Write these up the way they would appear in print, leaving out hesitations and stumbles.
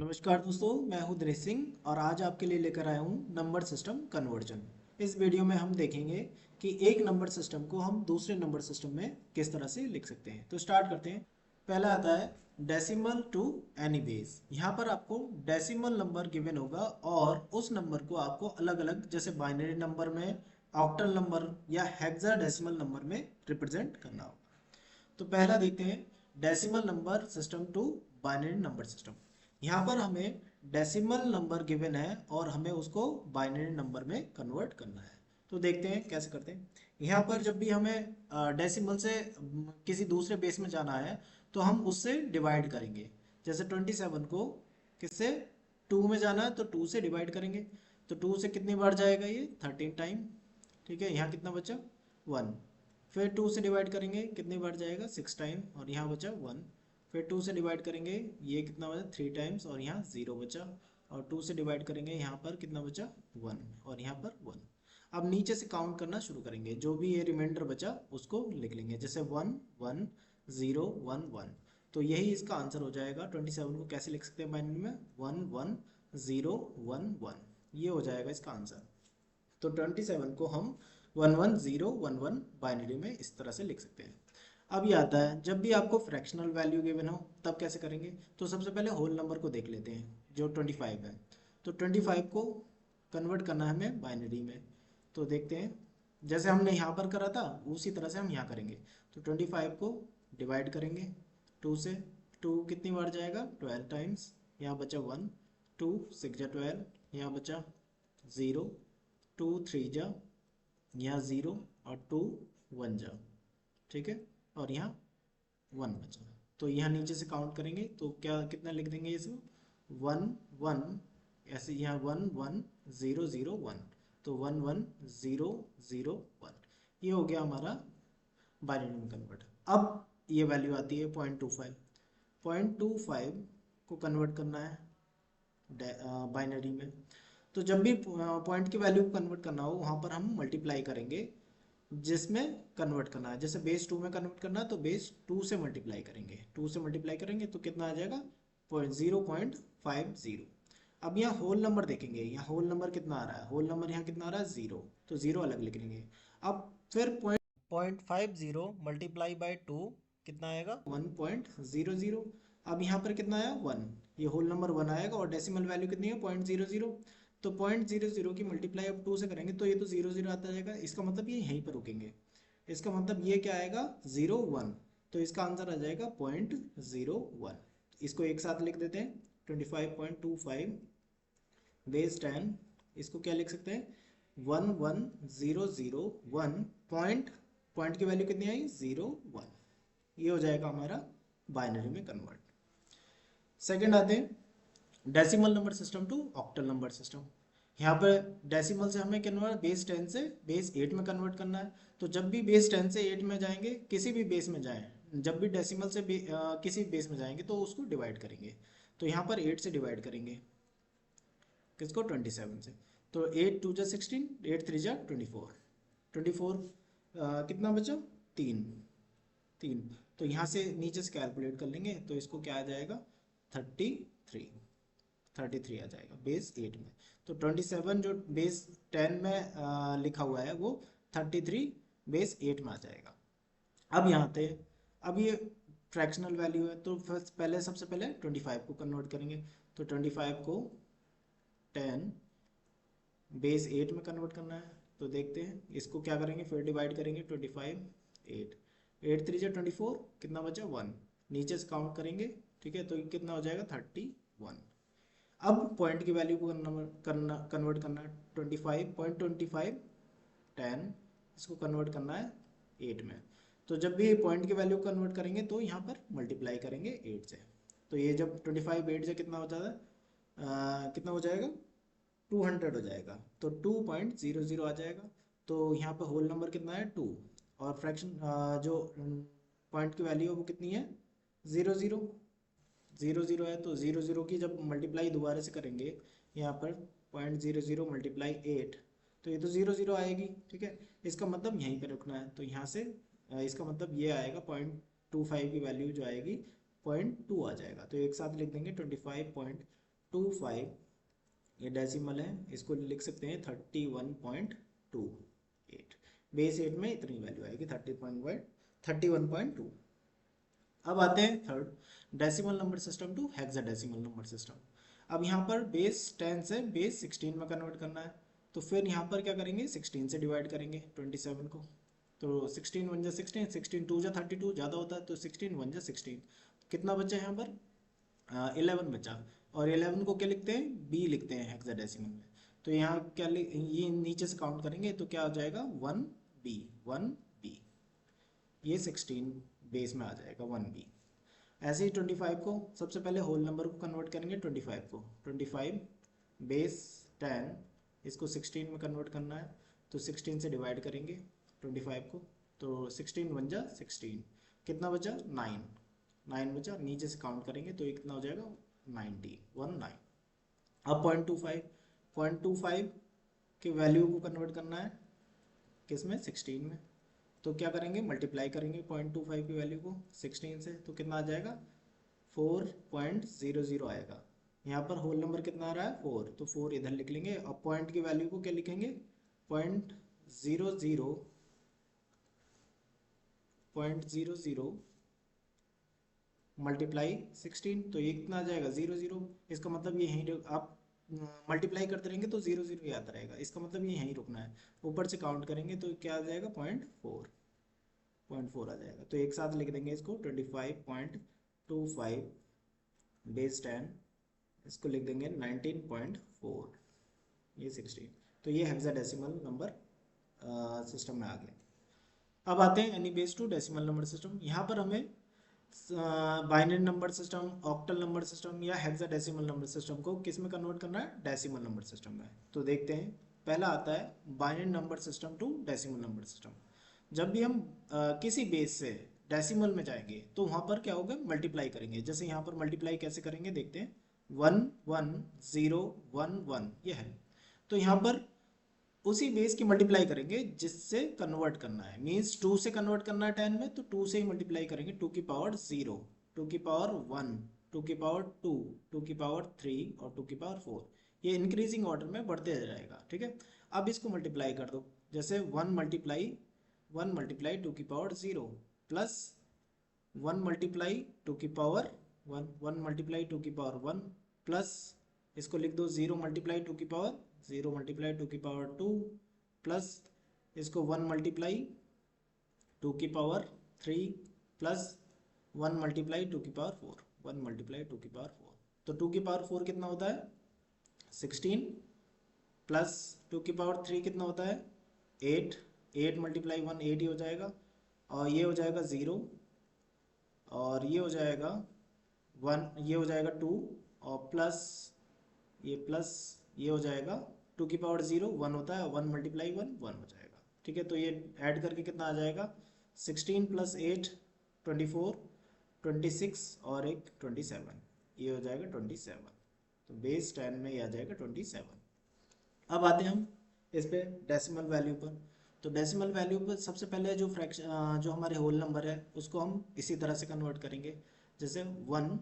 नमस्कार दोस्तों, मैं हूं दृश्य सिंह और आज आपके लिए लेकर आया हूं नंबर सिस्टम कन्वर्जन। इस वीडियो में हम देखेंगे कि एक नंबर सिस्टम को हम दूसरे नंबर सिस्टम में किस तरह से लिख सकते हैं। तो स्टार्ट करते हैं। पहला आता है डेसिमल टू एनी बेस। यहाँ पर आपको डेसिमल नंबर गिवन होगा और उस नंबर को आपको अलग अलग, जैसे बाइनरी नंबर में, ऑक्टल नंबर या हेक्साडेसिमल नंबर में रिप्रेजेंट करना होगा। तो पहला देखते हैं decimal number system to binary number system. यहाँ पर हमें डेसिमल नंबर गिवन है और हमें उसको बाइनरी नंबर में कन्वर्ट करना है। तो देखते हैं कैसे करते हैं। यहाँ पर जब भी हमें डेसिमल से किसी दूसरे बेस में जाना है तो हम उससे डिवाइड करेंगे। जैसे 27 को किससे 2 में जाना है तो 2 से डिवाइड करेंगे। तो 2 से कितनी बार जाएगा ये 13 टाइम। ठीक है, यहाँ कितना बचा 1। फिर 2 से डिवाइड करेंगे, कितनी बार जाएगा 6 टाइम और यहाँ बचा 1। फिर 2 से डिवाइड करेंगे, ये कितना बचा 3 टाइम्स और यहाँ 0 बचा। और 2 से डिवाइड करेंगे, यहाँ पर कितना बचा 1 और यहाँ पर 1। अब नीचे से काउंट करना शुरू करेंगे, जो भी ये रिमाइंडर बचा उसको लिख लेंगे। जैसे 1 1 0 1 1। तो यही इसका आंसर हो जाएगा। 27 को कैसे लिख सकते हैं बाइनरी में 1 1 0 1 1। ये हो जाएगा इसका आंसर। तो 27 को हम 11011 बाइनरी में इस तरह से लिख सकते हैं। अब ये आता है जब भी आपको फ्रैक्शनल वैल्यू गिवन हो तब कैसे करेंगे। तो सबसे पहले होल नंबर को देख लेते हैं जो 25 है। तो 25 को कन्वर्ट करना है हमें बाइनरी में। तो देखते हैं, जैसे हमने यहाँ पर करा था उसी तरह से हम यहाँ करेंगे। तो 25 को डिवाइड करेंगे 2 से। 2 कितनी बार जाएगा 12 टाइम्स। यहाँ बचा 1। 2 6 जा 12। यहाँ बचा 0। 2 3 जा, यहाँ 0 और 2 1 जा। ठीक है, और यहाँ 1 बचा। तो यहाँ नीचे से काउंट करेंगे तो क्या कितना लिख देंगे इसमें 1 1। ऐसे यहाँ 1 1 0 0 1। तो 1 1 0 0 1। ये हो गया हमारा बाइनरी में कन्वर्ट। अब ये वैल्यू आती है 0.25। 0.25 को कन्वर्ट करना है बाइनरी में। तो जब भी पॉइंट की वैल्यू को कन्वर्ट करना हो वहाँ पर हम मल्टीप्लाई करेंगे जिसमें कन्वर्ट करना है। जैसे बेस 2 में कन्वर्ट करना है तो बेस 2 से मल्टीप्लाई करेंगे। 2 से मल्टीप्लाई करेंगे तो कितना आ जाएगा 0.50। अब यहाँ होल नंबर देखेंगे, यहाँ होल नंबर कितना आ रहा है। होल नंबर यहाँ कितना आ रहा है 0। तो 0 अलग लिख लेंगे। अब फिर 0.50 मल्टीप्लाई बाई 2 कितना आएगा 1.00। अब यहाँ पर कितना आया 1। ये होल नंबर 1 आएगा और डेसिमल वैल्यू कितनी है 0.00। तो 0.00 की मल्टीप्लाई अब 2 से करेंगे तो ये तो 0 0 आता जाएगा। इसका मतलब ये यहीं पर रुकेंगे। इसका मतलब ये क्या आएगा 0 1। तो इसका आंसर आ जाएगा 0.01। इसको एक साथ लिख देते हैं 25.25 बेस 10। इसको क्या लिख सकते हैं 11001 पॉइंट। पॉइंट की वैल्यू कितनी आई 0 1। ये हो जाएगा हमारा बाइनरी में कन्वर्ट। सेकंड आते हैं decimal number system to octal number system. यहाँ पर डेसिमल से हमें कन्वर्ट बेस 10 से बेस 8 में कन्वर्ट करना है। तो जब भी बेस 10 से 8 में जाएंगे, किसी भी बेस में जाएं, जब भी डेसिमल से किसी बेस में जाएंगे तो उसको डिवाइड करेंगे। तो यहाँ पर 8 से डिवाइड करेंगे किसको 27 से। तो 8 2 जा 16, 8 3 जा 24। 24 कितना बचा 3 3। तो यहाँ से नीचे से कैलकुलेट कर लेंगे तो इसको क्या आ जाएगा 33। 33 आ जाएगा बेस 8 में। तो 27 जो बेस 10 में लिखा हुआ है वो 33 बेस 8 में आ जाएगा। अब यहाँ पे अब ये फ्रैक्शनल वैल्यू है तो फर्स्ट पहले सबसे पहले 25 को कन्वर्ट करेंगे। तो 25 को 10 बेस 8 में कन्वर्ट करना है। तो देखते हैं इसको क्या करेंगे, फिर डिवाइड करेंगे 25 8। 8 3 जा 24, कितना बचा 1। नीचे से काउंट करेंगे, ठीक है, तो ये कितना हो जाएगा 31। अब पॉइंट की वैल्यू को कन्वर्ट करना है 25.25 10। इसको कन्वर्ट करना है 8 में। तो जब भी पॉइंट की वैल्यू कन्वर्ट करेंगे तो यहाँ पर मल्टीप्लाई करेंगे 8 से। तो ये जब 25 8 से कितना हो जाता है कितना हो जाएगा 200 हो जाएगा। तो 2.00 आ जाएगा। तो यहाँ पर होल नंबर कितना है 2 और फ्रैक्शन जो पॉइंट की वैल्यू है वो कितनी है 0 0 0 0 है। तो 0 0 की जब मल्टीप्लाई दोबारा से करेंगे यहाँ पर 0.00 मल्टीप्लाई 8, तो ये तो 0 0 आएगी। ठीक है, इसका मतलब यहीं पे रुकना है। तो यहाँ से इसका मतलब ये आएगा 0.25 की वैल्यू जो आएगी 0.2 आ जाएगा। तो एक साथ लिख देंगे 25.25 31.25, ये डेसिमल है, इसको लिख सकते हैं 31.28। बेस 8 में इतनी वैल्यू आएगी 31.2। अब आते हैं third decimal number system to hexadecimal number system. अब यहाँ पर बेस 10 से बेस 16 में कन्वर्ट करना है, तो फिर यहाँ पर क्या करेंगे, 16 से डिवाइड करेंगे 27 को। तो 16 1 जा 16, 16 2 जा 32, ज़्यादा होता है तो 16 1 जा 16, कितना बचा यहाँ पर 11 बचा। और 11 को क्या लिखते हैं, बी लिखते हैं हेक्साडेसिमल में। तो यहाँ क्या ये नीचे से काउंट करेंगे तो क्या हो जाएगा 1B, 1B, ये 16 बेस में आ जाएगा 1B। ऐसे ही 25 को सबसे पहले होल नंबर को कन्वर्ट करेंगे 25 को, 25 बेस 10, इसको 16 में कन्वर्ट करना है तो 16 से डिवाइड करेंगे 25 को। तो 16 1 जा 16, कितना बचा 9, 9 बचा, नीचे से काउंट करेंगे तो ये कितना हो जाएगा 90, 19। अब 0.25 के वैल्यू को कन्वर्ट करना है किस में, 16 में। तो क्या करेंगे, मल्टीप्लाई करेंगे 0.25 की वैल्यू को 16 से, तो कितना आ जाएगा 4.00 आएगा। यहाँ पर होल नंबर कितना आ रहा है 4, तो 4 इधर लिख लेंगे। अब पॉइंट की वैल्यू को क्या लिखेंगे 0.00 मल्टीप्लाई 16, तो ये कितना आ जाएगा 00। इसका मतलब ये यहीं आप मल्टीप्लाई करते रहेंगे तो 00 ही आता रहेगा, इसका मतलब ये यहीं रुकना है। ऊपर से काउंट करेंगे तो क्या आ जाएगा 0.4 आ जाएगा। तो एक साथ लिख देंगे इसको 25.25 बेस 10, इसको लिख देंगे 19.4, ये 16। तो ये हेक्साडेसिमल नंबर सिस्टम में आ गया। अब आते हैं any base to decimal number system. यहाँ पर हमें binary number system, octal number system या हेक्साडेसिमल नंबर सिस्टम को किस में कन्वर्ट करना है, डेसिमल नंबर सिस्टम में। तो देखते हैं, पहला आता है binary number system to decimal number system. जब भी हम किसी बेस से डेसिमल में जाएंगे तो वहाँ पर क्या होगा, मल्टीप्लाई करेंगे। जैसे यहाँ पर मल्टीप्लाई कैसे करेंगे देखते हैं, 1 1 0 1 1 ये है, तो यहाँ पर उसी बेस की मल्टीप्लाई करेंगे जिससे कन्वर्ट करना है। मीन्स 2 से कन्वर्ट करना है 10 में, तो 2 से ही मल्टीप्लाई करेंगे, 2 की पावर 0, 2 की पावर 1, 2 की पावर 2, 2 की पावर 3 और 2 की पावर 4। ये इंक्रीजिंग ऑर्डर में बढ़ते जाएगा, ठीक है। अब इसको मल्टीप्लाई कर दो, जैसे 1 मल्टीप्लाई 2 की पावर 0 प्लस 1 मल्टीप्लाई 2 की पावर 1, 1 मल्टीप्लाई 2 की पावर 1 प्लस इसको लिख दो 0 मल्टीप्लाई 2 की पावर 0 मल्टीप्लाई 2 की पावर 2 प्लस इसको 1 मल्टीप्लाई 2 की पावर 3 प्लस 1 मल्टीप्लाई 2 की पावर 4, 1 मल्टीप्लाई 2 की पावर 4। तो 2 की पावर 4 कितना होता है 16 प्लस 2 की पावर 3 कितना होता है 8, 8 मल्टीप्लाई 1 8 ही हो जाएगा, और ये हो जाएगा 0, और ये हो जाएगा 1, ये हो जाएगा 2, और प्लस ये हो जाएगा 2 की पावर 0 1 होता है, 1 मल्टीप्लाई 1 1 हो जाएगा, ठीक है। तो ये ऐड करके कितना आ जाएगा 16 प्लस 8 24, 26 और एक 27, ये हो जाएगा 27। तो बेस 10 में ये आ जाएगा 27। अब आते हैं हम इस पे डेसिमल वैल्यू पर। तो डेसिमल वैल्यू पर सबसे पहले जो फ्रैक्शन जो हमारे होल नंबर है उसको हम इसी तरह से कन्वर्ट करेंगे, जैसे 1,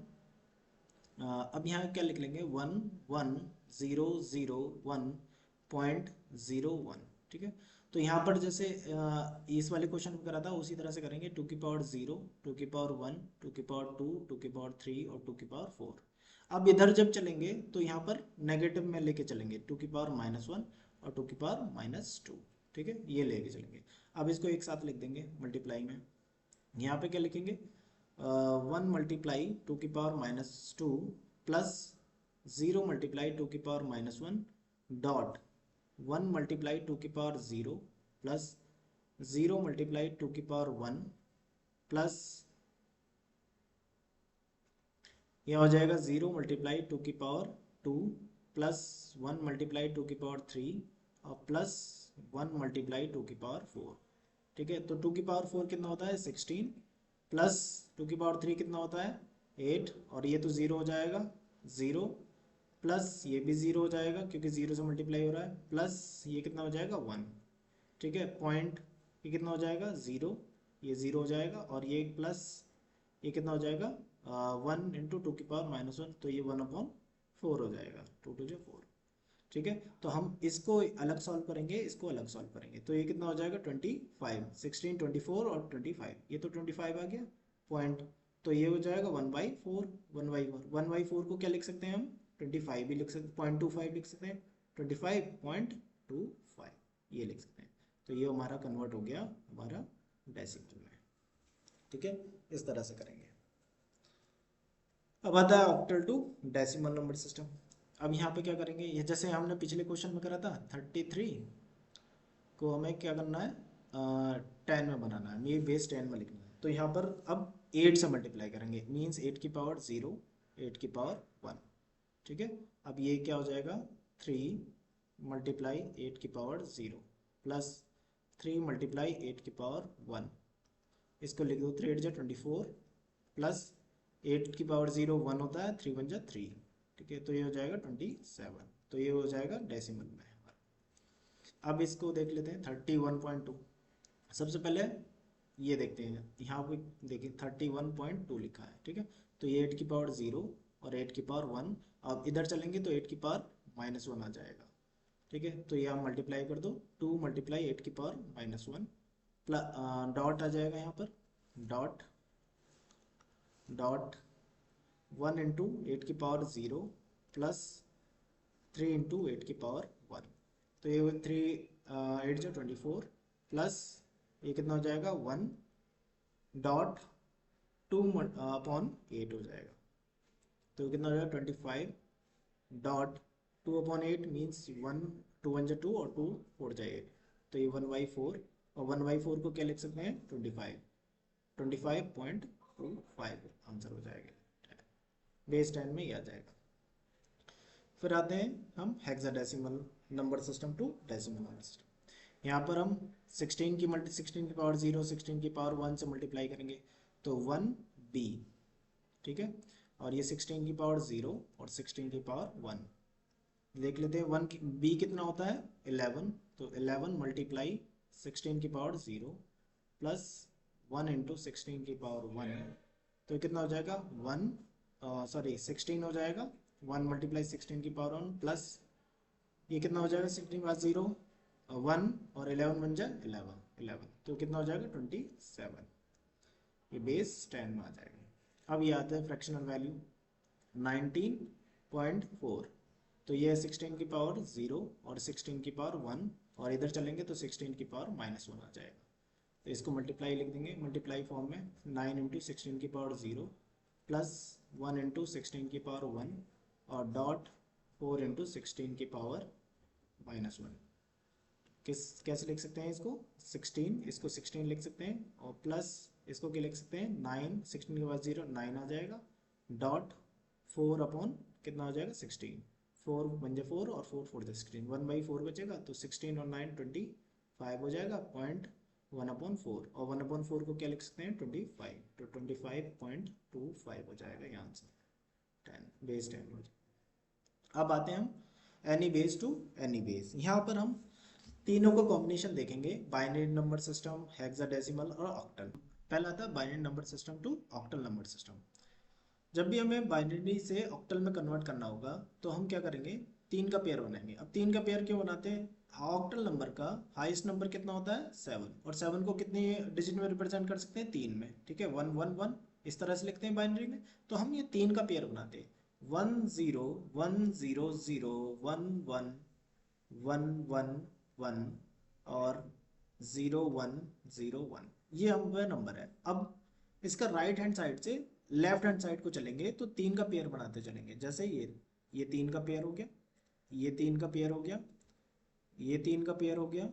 अब यहाँ क्या लिख लेंगे 1 1 0 0 1.01, ठीक है। तो यहाँ पर जैसे इस वाले क्वेश्चन को करा था उसी तरह से करेंगे, 2 की पावर 0, 2 की पावर 1, 2 की पावर 2, 2 की पावर 3 और 2 की पावर 4। अब इधर जब चलेंगे तो यहाँ पर नेगेटिव में लेके चलेंगे, 2 की पावर -1 और 2 की पावर -2, ठीक है, ये लेके चलेंगे। अब इसको एक साथ लिख देंगे मल्टीप्लाई में। यहाँ पे क्या लिखेंगे 1 मल्टीप्लाई 2 की पावर -2 प्लस 0 मल्टीप्लाई 2 की पावर -1 डॉट 1 मल्टीप्लाई 2 की पावर 0 प्लस 0 मल्टीप्लाई 2 की पावर 1 प्लस यह हो जाएगा 0 मल्टीप्लाई 2 की पावर 2 प्लस 1 मल्टीप्लाई 2 की पावर 3 और प्लस 1 मल्टीप्लाई 2 की पावर 4, ठीक है। तो 2 की पावर 4 कितना होता है 16 प्लस 2 की पावर 3 कितना होता है 8, और ये तो 0 हो जाएगा 0 प्लस ये भी 0 हो जाएगा क्योंकि 0 से मल्टीप्लाई हो रहा है, प्लस ये कितना हो जाएगा 1, ठीक है। पॉइंट ये कितना हो जाएगा 0, ये 0 हो जाएगा, और ये प्लस ये कितना हो जाएगा 1 इंटू 2 की पावर -1, तो ये 1/4 4 हो जाएगा, 2 2 4। ठीक है, तो हम इसको अलग सॉल्व करेंगे, इसको अलग सॉल्व करेंगे, तो ये कितना हो जाएगा 25, 16 24 और 25, ये तो 25 आ गया पॉइंट, तो ये हो जाएगा 1/4, 1/4, 1/4 को क्या लिख सकते हैं हम, 25 भी लिख सकते हैं, 0.25 लिख सकते हैं, 25.25 ये लिख सकते हैं। तो ये हमारा कन्वर्ट हो गया हमारा डेसिमल में। ठीक है, इस तरह से करेंगे। अब आता है octal to decimal number system. अब यहाँ पे क्या करेंगे, ये जैसे हमने पिछले क्वेश्चन में करा था 33 को हमें क्या करना है, 10 में बनाना है, ये बेस 10 में लिखना है। तो यहाँ पर अब 8 से मल्टीप्लाई करेंगे, मीन्स 8 की पावर 0, 8 की पावर 1। ठीक है, अब ये क्या हो जाएगा 3 मल्टीप्लाई 8 की पावर 0 प्लस 3 मल्टीप्लाई 8 की पावर 1, इसको लिख दो 3 8 जा 24 प्लस 8 की पावर 0 1 होता है, 3 1 जा 3। ठीक है, तो ये हो जाएगा 27, तो ये हो जाएगा डेसिमल में। अब इसको देख लेते हैं 31.2। सबसे पहले ये देखते हैं, यहाँ पे देखिए 31.2 लिखा है। ठीक है, तो ये 8 की पावर 0 और 8 की पावर 1, अब इधर चलेंगे तो 8 की पावर -1 आ जाएगा। ठीक है, तो ये आप मल्टीप्लाई कर दो, 2 मल्टीप्लाई 8 की पावर -1 प्लस डॉट आ जाएगा यहाँ पर, डॉट डॉट 1 इंटू 8 की पावर 0 प्लस 3 इंटू 8 की पावर 1, तो ये 3 8 जो 24 प्लस ये कितना हो जाएगा 1 डॉट 2 अपॉन 8 हो जाएगा, तो कितना हो जाएगा 25 डॉट 2 अपॉन 8 मीन्स 1 2 1 2 और 2 4 जाए, तो ये 1/4, और 1/4 को क्या लिख सकते हैं 25, 25.25 आंसर हो जाएगा, बेस 10 में ही आ जाएगा। फिर आते हैं हम hexadecimal number system to decimal number system. यहाँ पर हम 16 की पावर 0 16 की पावर 1 से मल्टीप्लाई करेंगे, तो 1b। ठीक है, और ये 16 की पावर 0 और 16 की पावर 1 देख लेते हैं। 1 b कितना होता है 11, तो 11 मल्टीप्लाई 16 की पावर 0 प्लस 1 इंटू 16 की पावर 1, तो कितना हो जाएगा 16 हो जाएगा, 1 मल्टीप्लाई 16 की पावर 1 प्लस ये कितना हो जाएगा 16 प्लस 0 1 और 11 बन जाए 11, तो कितना हो जाएगा 27, ये बेस 10 में आ जाएगा। अब ये आता है फ्रैक्शनल वैल्यू 19.4, तो ये 16 की पावर 0 और 16 की पावर 1, और इधर चलेंगे तो 16 की पावर -1 आ जाएगा, तो इसको मल्टीप्लाई लिख देंगे, मल्टीप्लाई फॉर्म में 9 इंटू 16 की पावर 0 प्लस 1 इंटू 16 की पावर 1 और डॉट 4 इंटू 16 की पावर -1। कैसे लिख सकते हैं इसको 16, इसको 16 लिख सकते हैं, और प्लस इसको क्या लिख सकते हैं 9, 16 के बाद 0 9 आ जाएगा, डॉट 4 अपॉन कितना हो जाएगा 16, 4 1 जा 4 और 4 4 जा 16, 1/4 बचेगा, तो 16 और 9 25 हो जाएगा, 1/4, और 1/4 को क्या लिख सकते हैं 25, तो 25.25 हो जाएगा ये आंसर 10, बेस 10 हो जाएगा। अब आते हैं हम any base to any base. यहाँ पर हम तीनों को कॉम्बिनेशन देखेंगे, बाइनरी नंबर सिस्टम, हेक्साडेसिमल और ऑक्टल। पहला आता है binary number system to octal number system. जब भी हमें बाइनरी से ऑक्टल में कन्वर्ट करना होगा तो हम क्या करेंगे, 3 का पेयर बनाएंगे। अब 3 का पेयर क्यों बनाते हैं, ऑक्टल नंबर का हाईएस्ट नंबर कितना होता है 7, और 7 को कितने डिजिट में रिप्रेजेंट कर सकते हैं 3 में। ठीक है, 1 1 1 इस तरह से लिखते हैं बाइनरी में, तो हम ये 3 का पेयर बनाते हैं, 1 0 1 0 0 1 1 1 1 1 और 0 1 0 1, ये हमारा नंबर है। अब इसका राइट हैंड साइड से लेफ्ट हैंड साइड को चलेंगे तो 3 का पेयर बनाते चलेंगे, जैसे ये 3 का पेयर हो गया, ये 3 का पेयर हो गया, ये 3 का पेयर हो गया,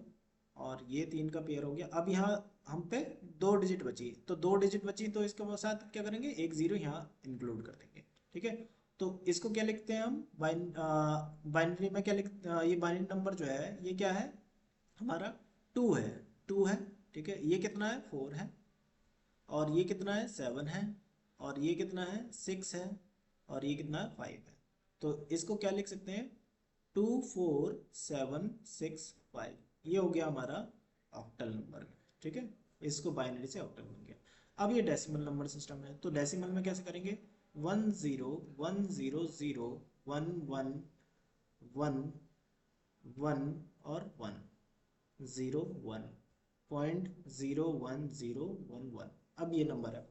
और ये 3 का पेयर हो गया। अब यहाँ हम पे 2 डिजिट बची, तो 2 डिजिट बची तो इसके साथ क्या करेंगे, एक 0 यहाँ इंक्लूड कर देंगे। ठीक है, तो इसको क्या लिखते हैं हम बाइनरी में क्या ये बाइनरी नंबर जो है ये क्या है हमारा 2 है, 2 है। ठीक है, ये कितना है 4 है, और ये कितना है 7 है, और ये कितना है 6 है, और ये कितना है 5 है। तो इसको क्या लिख सकते हैं 2 4 7 6 5, ये हो गया हमारा ऑक्टल नंबर। ठीक है, इसको बाइनरी से ऑक्टल बन गया। अब ये डेसिमल नंबर सिस्टम है, तो डेसिमल में कैसे करेंगे 1 0 1 0 0 1 1 1 1 और 1 0 1 0.01011। अब ये नंबर है,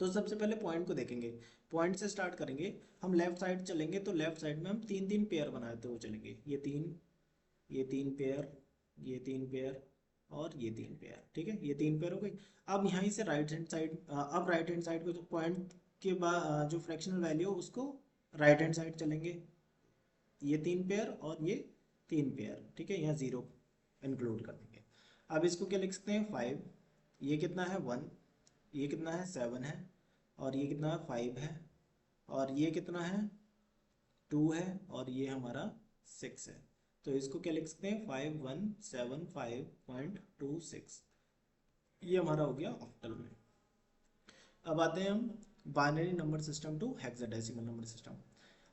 तो सबसे पहले पॉइंट को देखेंगे। पॉइंट से स्टार्ट करेंगे, हम लेफ्ट साइड चलेंगे तो लेफ्ट साइड में हम तीन तीन पेयर बनाते हुए चलेंगे। ये तीन पेयर, ये तीन पेयर और ये तीन पेयर। ठीक है, ये तीन पेयर हो गई। अब यहाँ से राइट हैंड साइड, अब राइट हैंड साइड को जो पॉइंट के बाद जो फ्रैक्शनल वैल्यू उसको राइट हैंड साइड चलेंगे, ये तीन पेयर और ये तीन पेयर। ठीक है, यहाँ जीरो इंक्लूड कर देंगे। अब इसको क्या लिख सकते हैं, 5, ये कितना है 1, ये कितना है 7 है, और ये कितना है 5 है, और ये कितना है 2 है, और ये हमारा 6 है। तो इसको क्या लिख सकते हैं, 5175.26। ये हमारा हो गया ऑक्टल में। अब आते हैं हम binary number system to hexadecimal number system.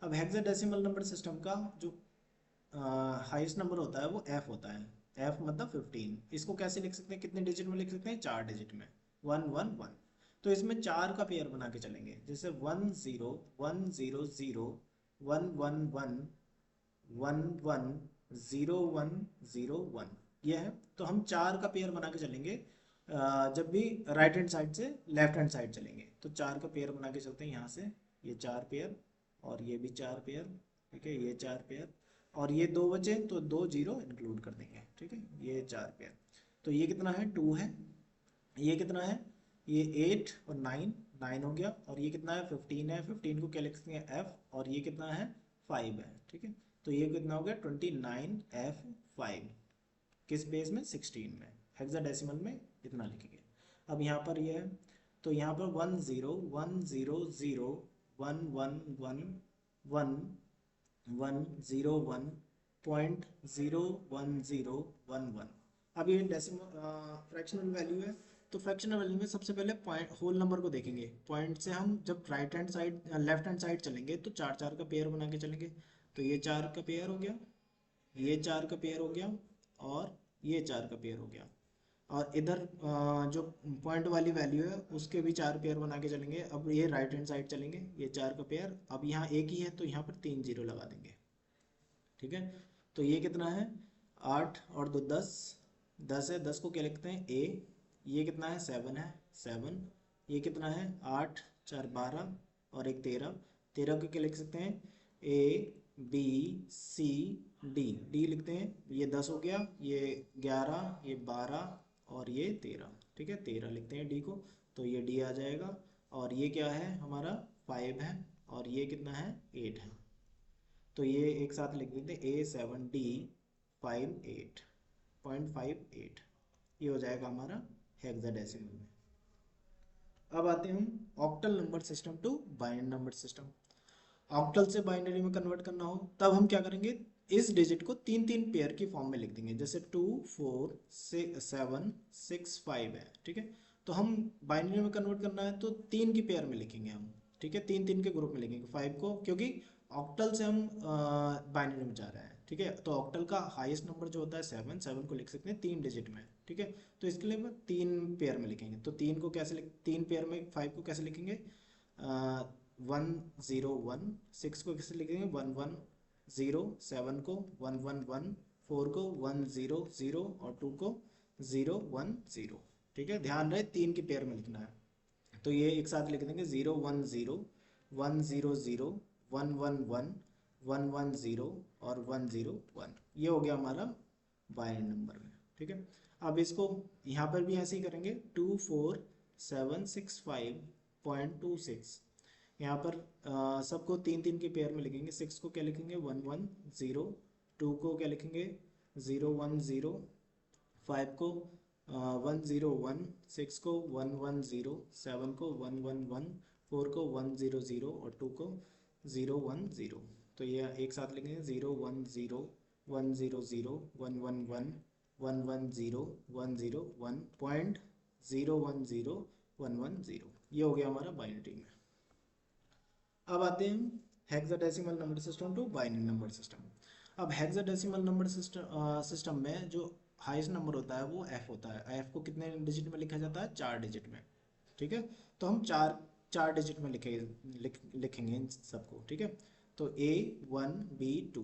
अब हेक्साडेसिमल नंबर सिस्टम का जो हाईएस्ट नंबर होता है वो f होता है। f मतलब 15। इसको कैसे लिख सकते हैं, कितने डिजिट में लिख सकते हैं, 4 डिजिट में, 1 1 1। तो इसमें 4 का पेयर बना के चलेंगे, जैसे 1 0 1 0 0 1 1 1 1 1 0 1 0 1। ये है, तो हम 4 का पेयर बना के चलेंगे जब भी राइट हैंड साइड से लेफ्ट हैंड साइड चलेंगे। तो 4 का पेयर बना के चलते हैं यहाँ से, ये 4 पेयर और ये भी 4 पेयर। ठीक है, ये 4 पेयर और ये 2 बचे तो 2 जीरो इंक्लूड कर देंगे। ठीक है, ये 4 पेयर। तो ये कितना है, 2 है। ये कितना है, ये 8 और 9, 9 हो गया। और ये कितना है, 15 है। 15 को क्या लिख सकते हैं, f। और ये कितना है, 5 है। ठीक है, तो ये कितना हो गया, 29f5। किस बेस में, 16 में। हेक्साडेसिमल में इतना लिखेंगे। अब यहाँ पर ये है, तो यहाँ पर 1 0 1 0 0 1 1 1 1 1 0 1 .01011। अब ये डेसिमल फ्रैक्शनल वैल्यू है, तो फ्रैक्शनल वैल्यू में सबसे पहले पॉइंट होल नंबर को देखेंगे। पॉइंट से हम जब right hand side left hand side चलेंगे तो 4 4 का पेयर बना के चलेंगे। तो ये 4 का पेयर हो गया, ये 4 का पेयर हो गया, और ये 4 का पेयर हो गया। और इधर जो पॉइंट वाली वैल्यू है उसके भी 4 पेयर बना के चलेंगे। अब ये राइट हैंड साइड चलेंगे, ये 4 का पेयर। अब यहाँ एक ही है तो यहाँ पर 3 जीरो लगा देंगे। ठीक है, तो ये कितना है, 8 और 2 10, 10 है। 10 को क्या लिखते हैं, a। ये कितना है, 7 है, 7। ये कितना है, 8 4 12 और एक 13। 13 को क्या लिख सकते हैं, a b c d। d लिखते हैं, ये 10 हो गया, ये 11, ये 12 और ये 13। ठीक है, 13 लिखते हैं d को, तो ये d आ जाएगा। और ये क्या है हमारा, 5 है, और ये कितना है, 8 है। तो ये एक साथ लिख देते A7D58.58। ये हो जाएगा हमारा हेक्साडेसिमल में। अब आते हैं हम octal number system to binary number system. Octal से बाइनरी में कन्वर्ट करना हो तब हम क्या करेंगे, इस डिजिट को तीन तीन पेयर की फॉर्म में लिख देंगे, जैसे 2 4 7 6 5 है। ठीक है, तो हम बाइनरी में कन्वर्ट करना है तो 3 की पेयर में लिखेंगे हम। ठीक है, 3 3 के ग्रुप में लिखेंगे 5 को, क्योंकि ऑक्टल से हम बाइनरी में जा रहे हैं। ठीक है, तो ऑक्टल का हाईएस्ट नंबर जो होता है 7, 7 को लिख सकते हैं 3 डिजिट में। ठीक है, तो इसके लिए हम 3 पेयर में लिखेंगे। तो 3 को कैसे 3 पेयर में 5 को कैसे लिखेंगे, 1 0 1। 6 को कैसे लिखेंगे, 1 1 0। 7 को 1 1 1। 4 को 1 0 0 और 2 को 0 1 0। ठीक है, ध्यान रहे 3 की पेयर में लिखना है। तो ये एक साथ लिख देंगे 0 1 0 1 0 0 1 1 1 1 1 0 और 1 0 1। ये हो गया हमारा बाइनरी नंबर में। ठीक है, अब इसको यहाँ पर भी ऐसे ही करेंगे, 2 4 7 6 5.26। यहाँ पर सबको 3 3 के पेयर में लिखेंगे। 6 को क्या लिखेंगे, 1 1 0। 2 को क्या लिखेंगे, 0 1 0। 5 को 1 0 1। 6 को 1 1 0। 7 को 1 1 1। 4 को 1 0 0 और 2 को 0 1 0। तो ये एक साथ लिखेंगे, 0 1 0 1 0 0 1 1 1 1 1 0 1 0 1.010 1 1 0। ये हो गया हमारा बाइनरी में। अब आते हैं hexadecimal number system to binary number system. अब हेक्साडेसिमल नंबर सिस्टम में जो हाईएस्ट नंबर होता है वो f होता है। f को कितने डिजिट में लिखा जाता है, 4 डिजिट में। ठीक है, तो हम चार डिजिट में लिखेंगे इन सबको। ठीक है, तो A1B2,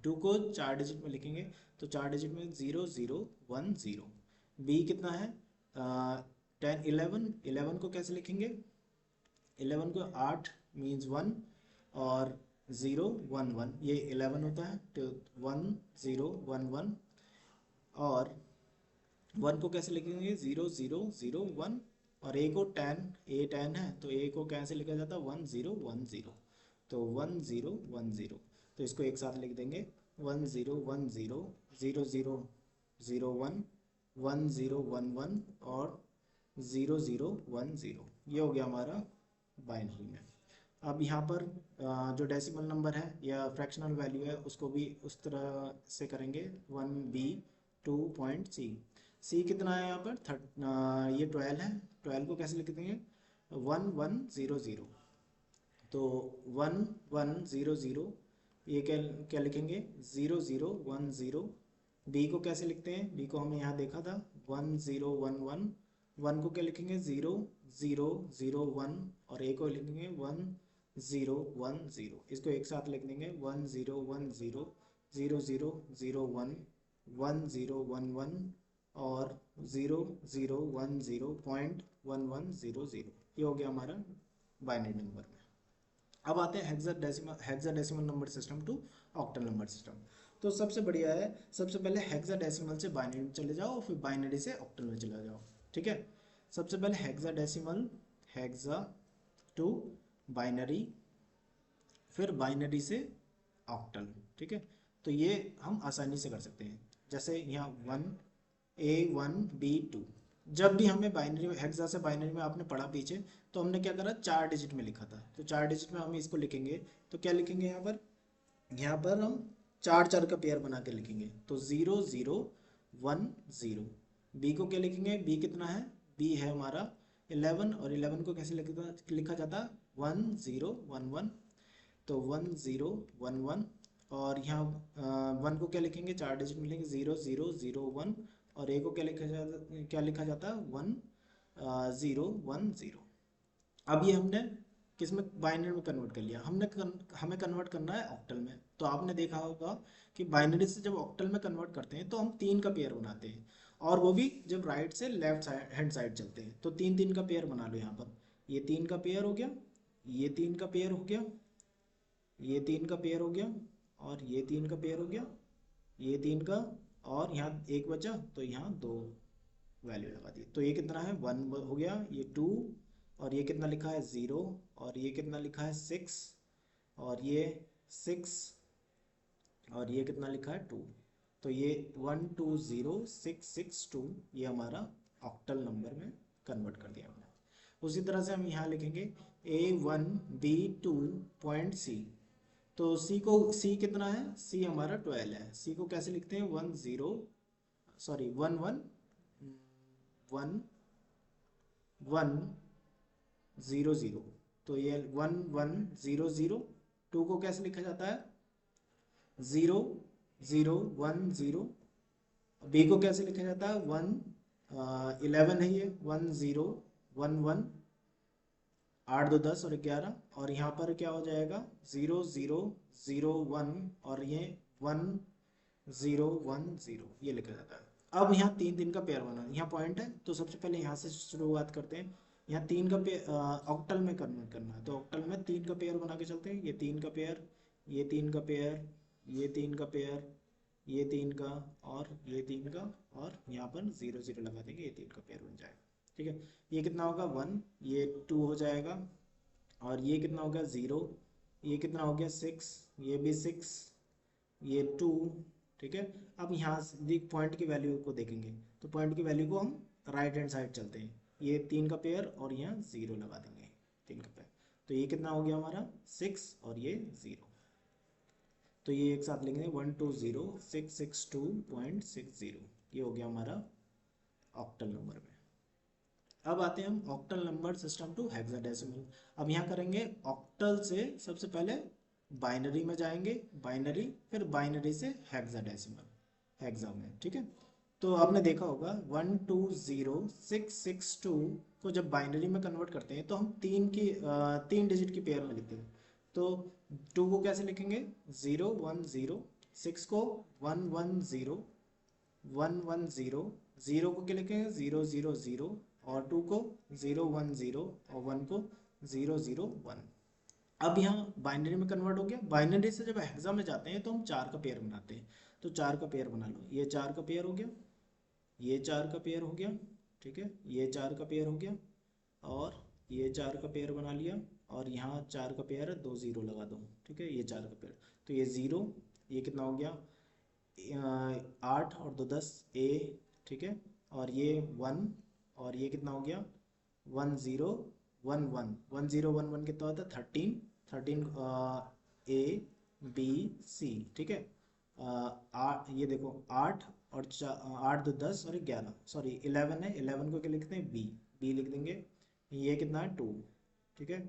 2 को 4 डिजिट में लिखेंगे तो 4 डिजिट में 0010। बी कितना है 10 11, 11 को कैसे लिखेंगे, 11 को 8 मीन्स 1 और 0 1 1, ये 11 होता है तो 1 0 1 1। और 1 को कैसे लिखेंगे 0 0 0 1, और ए को 10, ए 10 है तो ए को कैसे लिखा जाता है 1 0 1 0, तो 1 0 1 0। तो इसको एक साथ लिख देंगे 1 0 1 0 0 0 0 1 1 0 1 1 और 0 0 1 0। ये हो गया हमारा बाइनरी में। अब यहाँ पर जो डेसिमल नंबर है या फ्रैक्शनल वैल्यू है उसको भी उस तरह से करेंगे 1B 2 पॉइंट सी कितना है यहाँ पर ये 12 है, 12 को कैसे लिख देंगे 1 1 0 0, तो 1 1 0 0, ये क्या लिखेंगे 0 0 1 0। बी को कैसे लिखते हैं, बी को हमने यहाँ देखा था 1 0 1 1, 1 को क्या लिखेंगे 0 0 0 1 और ए को लिखेंगे 1 0 1 0। इसको एक साथ लिख देंगे 1 0 1 0 0 0 0 1 1 0 1 1 और 0 0 1 0 पॉइंट 1 1 0 0। ये हो गया हमारा बाइनरी नंबर में। अब आते हैं hexadecimal number system to octal number system. तो सबसे बढ़िया है, सबसे पहले हेक्साडेसिमल से बाइनरी में चले जाओ, फिर बाइनरी से ऑक्टल में चले जाओ। ठीक है, सबसे पहले हेक्साडेसिमल, हेक्सा टू बाइनरी, फिर बाइनरी से ऑक्टल। ठीक है, तो ये हम आसानी से कर सकते हैं। जैसे यहाँ 1A1B2, जब भी हमें बाइनरी में हेक्सा से बाइनरी में आपने पढ़ा पीछे, तो हमने क्या करा 4 डिजिट में लिखा था, तो 4 डिजिट में हम इसको लिखेंगे तो क्या लिखेंगे यहाँ पर हम 4 4 का पेयर बना के लिखेंगे, तो 0 0 1 0। बी को क्या लिखेंगे, बी कितना है, बी है हमारा 11, और 11 को कैसे लिखा जाता 1 0 1 1, तो 1 0 1 1। और यहाँ 1 को क्या लिखेंगे 4 डिजिट में लिखेंगे 0 0 0 1, और ए को क्या लिखा जाता है 1 0 1 0। अब ये हमने किस में बाइनरी में कन्वर्ट कर लिया, हमें कन्वर्ट करना है ऑक्टल में। तो आपने देखा होगा कि बाइनरी से जब ऑक्टल में कन्वर्ट करते हैं तो हम 3 का पेयर बनाते हैं, और वो भी जब राइट से लेफ्ट हैंड साइड चलते हैं। तो 3 3 का पेयर बना लो यहाँ पर, ये 3 का पेयर हो गया, ये 3 का पेयर हो गया, ये 3 का पेयर हो गया, और ये 3 का पेयर हो गया, ये 3 का, और यहाँ एक बचा तो यहाँ 2 वैल्यू लगा दी। तो ये कितना है 1 हो गया, ये 2, और ये कितना लिखा है 0, और ये कितना लिखा है 6, और ये 6, और ये कितना लिखा है 2। तो ये 1 2 0 6 6 2, ये हमारा ऑक्टल नंबर में कन्वर्ट कर दिया हमने। उसी तरह से हम यहाँ लिखेंगे A1B2 पॉइंट C। तो C कितना है, C हमारा 12 है। C को कैसे लिखते हैं 1 0 1 1 1 1 0 0, तो ये 1 1 0 0। 2 को कैसे लिखा जाता है 0 0 1 0। B को कैसे लिखा जाता है 1 11 है ये 1 0 1 1, 8 2 10 और 11, और यहाँ पर क्या हो जाएगा 0 0 0 1, और ये 1 0 1 0, ये लिखा जाता है। अब यहाँ 3 3 का पेयर बना, यहाँ पॉइंट है तो सबसे पहले यहाँ से शुरुआत करते हैं। यहाँ 3 का पेयर ऑक्टल में कन्वर्ट करना है, तो ऑक्टल में 3 का पेयर बना के चलते हैं। ये 3 का पेयर, ये 3 का पेयर, ये 3 का पेयर, ये 3 का, और ये 3 का, और यहाँ पर 0 0 लगा देंगे, ये 3 का पेयर बन जाएगा। ठीक है, ये कितना होगा 1, ये 2 हो जाएगा, और ये कितना हो गया 0, ये कितना हो गया 6, ये भी 6, ये 2। ठीक है, अब यहाँ से पॉइंट की वैल्यू को देखेंगे, तो पॉइंट की वैल्यू को हम राइट हैंड साइड चलते हैं, ये 3 का पेयर और यहाँ 0 लगा देंगे 3 का पेयर, तो ये कितना हो गया हमारा 6 और ये 0। तो ये एक साथ लिखेंगे 1 2 0 6 6 2.60, ये हो गया हमारा ऑक्टल नंबर में। अब आते हैं हम octal number system to hexadecimal. अब यहाँ करेंगे ऑक्टल से सबसे पहले बाइनरी में जाएंगे, बाइनरी, फिर बाइनरी से हेक्साडेसिमल, हेक्सा में। ठीक है, तो आपने देखा होगा 1 2 0 6 6 2 को जब बाइनरी में कन्वर्ट करते हैं तो हम 3 डिजिट की पेयर में लिखते हैं। तो 2 को कैसे लिखेंगे, 0 1 0, 6 को 1 1 0 1 1 0, 0 को क्या लिखेंगे 0 0 0, और 2 को 0 1 0, और 1 को 0 0 1। अब यहाँ बाइनरी में कन्वर्ट हो गया। बाइनरी से जब हेक्सा में जाते हैं तो हम 4 का पेयर बनाते हैं, तो 4 का पेयर बना लो। ये 4 का पेयर हो गया, ये 4 का पेयर हो गया, ठीक है, ये 4 का पेयर हो गया, और ये 4 का पेयर बना लिया, और यहाँ 4 का पेयर है, 2 0 लगा दो, ठीक है, ये 4 का पेयर। तो ये 0, ये कितना हो गया 8 और 2 10 ए, ठीक है, और ये 1, और ये कितना हो गया 1 0 1 1 1 0 1 1 कितना होता है 13 13 ए बी सी, ठीक है। ये देखो 8 और 8 2 10 और 11, सॉरी 11 है, 11 को क्या लिखते हैं बी, बी लिख देंगे। ये कितना है 2, ठीक है,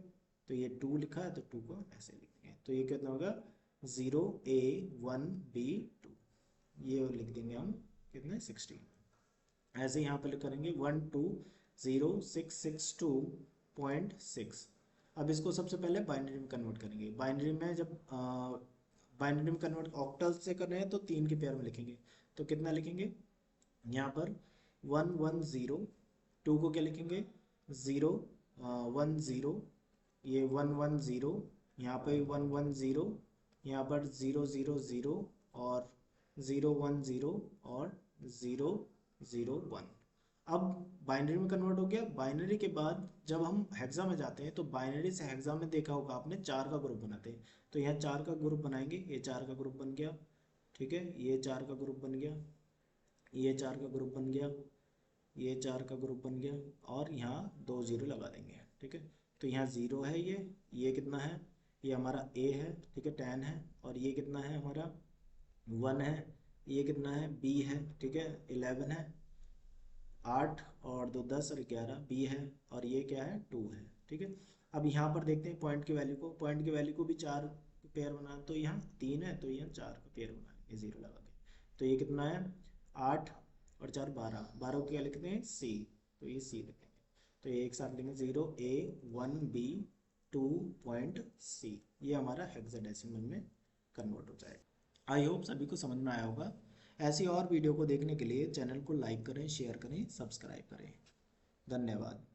तो ये 2 लिखा है तो 2 को ऐसे लिख देंगे। तो ये कितना होगा 0 ए 1 बी 2, ये लिख देंगे हम कितने 16। ऐसे यहाँ पे करेंगे 1 2 0 6 6 2.6। अब इसको सबसे पहले बाइनरी में कन्वर्ट करेंगे। बाइनरी में जब बाइनरी में कन्वर्ट ऑक्टल से कर रहे हैं तो 3 के पेयर में लिखेंगे। तो कितना लिखेंगे यहाँ पर 1 1 0, 2 को क्या लिखेंगे 0 1 0, ये 1 1 0, यहाँ पे 1 1 0, यहाँ पर 0 0 0, और 0 1 0, और 0 0 1। अब बाइनरी में कन्वर्ट हो गया। बाइनरी के बाद जब हम हेक्सा में जाते हैं तो बाइनरी से हेक्सा में देखा होगा आपने 4 का ग्रुप बनाते हैं। तो यहाँ 4 का ग्रुप बनाएंगे, ये 4 का ग्रुप बन गया, ठीक है, ये 4 का ग्रुप बन गया, ये 4 का ग्रुप बन गया, ये 4 का ग्रुप बन गया, और यहाँ 2 0 लगा देंगे, ठीक है। तो यहाँ 0 है, ये कितना है, ये हमारा ए है, ठीक है 10 है, और ये कितना है हमारा 1 है, ये कितना है बी है, ठीक है 11 है, 8 और 2 10 और 11 बी है, और ये क्या है 2 है, ठीक है। अब यहाँ पर देखते हैं पॉइंट की वैल्यू को, पॉइंट की वैल्यू को भी 4 पेयर बना, तो यहाँ 3 है तो यहाँ 4 का पेयर बनाएंगे 0 लगा के। तो ये कितना है 8 और 4 12, 12 को क्या लिखते हैं सी, तो ये सी लिखेंगे। तो ये एक साथ लिखेंगे 0 ए 1 बी 2 पॉइंट सी, ये हमारा हेक्साडेसिमल में कन्वर्ट हो जाएगा। आई होप सभी को समझ में आया होगा। ऐसी और वीडियो को देखने के लिए चैनल को लाइक करें, शेयर करें, सब्सक्राइब करें। धन्यवाद।